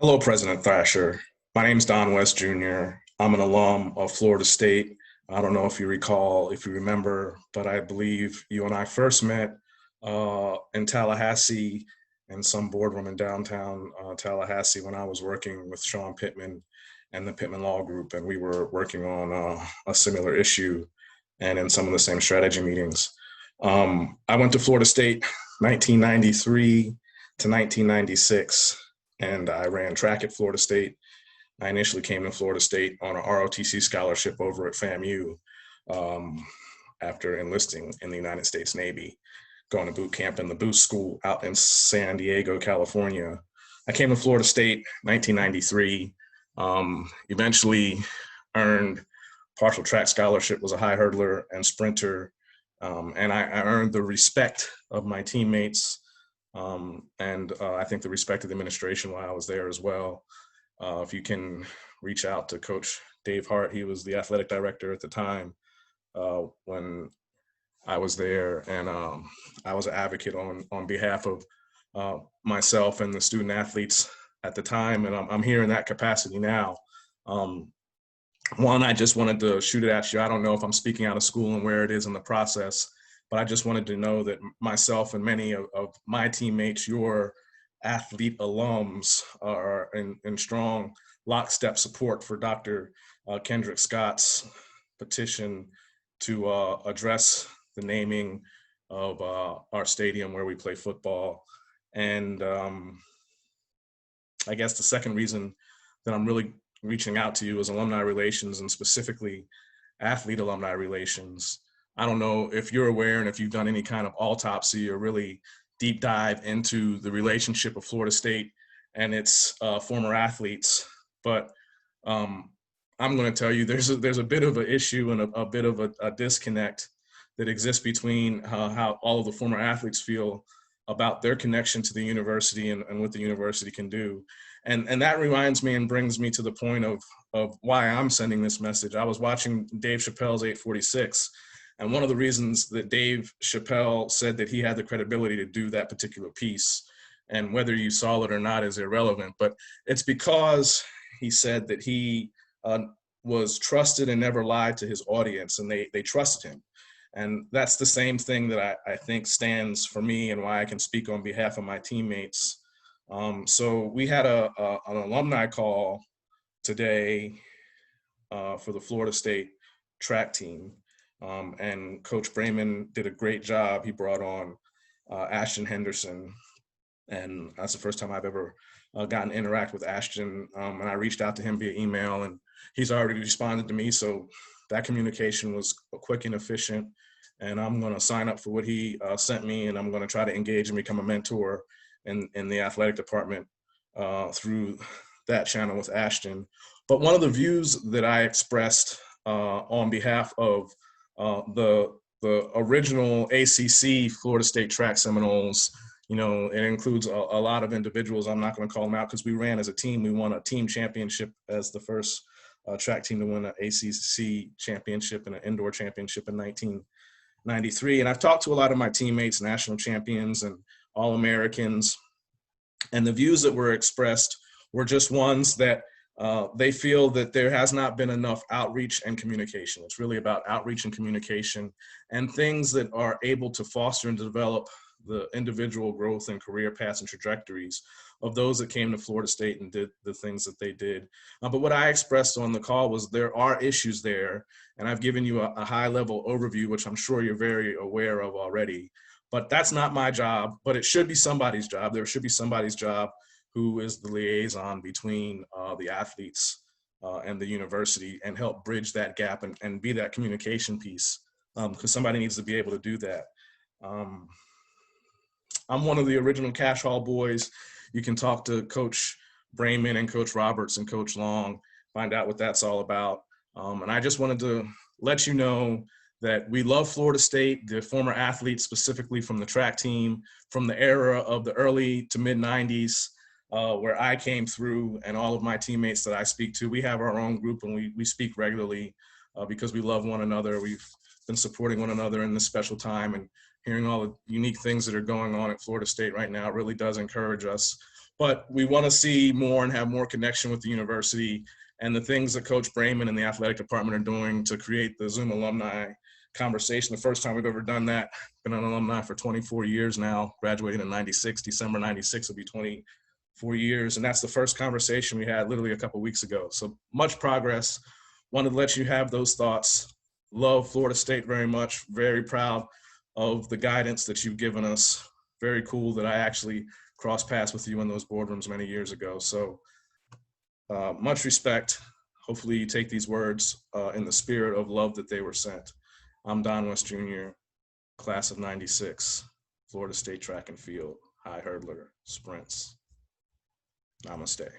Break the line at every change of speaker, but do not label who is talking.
Hello, President Thrasher. My name is Don West Jr. I'm an alum of Florida State. I don't know if you recall, if you remember, but I believe you and I first met in Tallahassee in some boardroom in downtown Tallahassee when I was working with Sean Pittman and the Pittman Law Group, and we were working on a similar issue and in some of the same strategy meetings. I went to Florida State 1993 to 1996 and I ran track at Florida State. I initially came to Florida State on a ROTC scholarship over at FAMU um, after enlisting in the United States Navy, going to boot camp in the Booth School out in San Diego, California. I came to Florida State 1993, eventually earned partial track scholarship, was a high hurdler and sprinter, and I earned the respect of my teammates and I think the respect of the administration while I was there as well. If you can reach out to Coach Dave Hart, he was the athletic director at the time when I was there, and I was an advocate on behalf of myself and the student athletes at the time, and I'm here in that capacity now. Um, One, I just wanted to shoot it at you. I don't know if I'm speaking out of school and where it is in the process, but I just wanted to know that myself and many of my teammates, your athlete alums, are in strong lockstep support for Dr. Kendrick Scott's petition to address the naming of our stadium where we play football. And I guess the second reason that I'm really reaching out to you is alumni relations, and specifically athlete alumni relations. I don't know if you're aware and if you've done any kind of autopsy or really deep dive into the relationship of Florida State and its former athletes, but I'm going to tell you there's a bit of an issue and a bit of a disconnect that exists between how all of the former athletes feel about their connection to the university and what the university can do. And that reminds me and brings me to the point of why I'm sending this message. I was watching Dave Chappelle's 846, and one of the reasons that Dave Chappelle said that he had the credibility to do that particular piece, and whether you saw it or not is irrelevant, but it's because he said that he was trusted and never lied to his audience, and they trusted him. And that's the same thing that I think stands for me and why I can speak on behalf of my teammates. So we had an alumni call today for the Florida State track team. And Coach Brayman did a great job. He brought on Ashton Henderson. And that's the first time I've ever gotten to interact with Ashton. And I reached out to him via email, and he's already responded to me. So that communication was quick and efficient. And I'm going to sign up for what he sent me, and I'm going to try to engage and become a mentor in the athletic department through that channel with Ashton. But one of the views that I expressed on behalf of the original ACC Florida State Track Seminoles, you know, it includes a lot of individuals. I'm not going to call them out because we ran as a team. We won a team championship as the first track team to win an ACC championship and an indoor championship in 1993. And I've talked to a lot of my teammates, national champions and All-Americans, and the views that were expressed were just ones that they feel that there has not been enough outreach and communication. It's really about outreach and communication and things that are able to foster and develop the individual growth and career paths and trajectories of those that came to Florida State and did the things that they did. But what I expressed on the call was there are issues there, and I've given you a high-level overview, which I'm sure you're very aware of already. But that's not my job, but it should be somebody's job. There should be somebody's job who is the liaison between the athletes and the university and help bridge that gap and be that communication piece, because somebody needs to be able to do that. I'm one of the original Cash Hall boys. You can talk to Coach Brayman and Coach Roberts and Coach Long, find out what that's all about. And I just wanted to let you know that we love Florida State, the former athletes, specifically from the track team, from the era of the early to mid 90s, where I came through, and all of my teammates that I speak to. We have our own group, and we speak regularly because we love one another. We've been supporting one another in this special time, and hearing all the unique things that are going on at Florida State right now really does encourage us. But we want to see more and have more connection with the university, and the things that Coach Brayman and the athletic department are doing to create the Zoom alumni conversation. The first time we've ever done that. Been an alumni for 24 years now, graduated in 96, December 96 will be 24 years. And that's the first conversation we had literally a couple weeks ago. So much progress. Wanted to let you have those thoughts. Love Florida State very much. Very proud of the guidance that you've given us. Very cool that I actually crossed paths with you in those boardrooms many years ago. So much respect. Hopefully you take these words in the spirit of love that they were sent. I'm Don West Jr., class of 96, Florida State Track and Field, high hurdler, sprints. Namaste.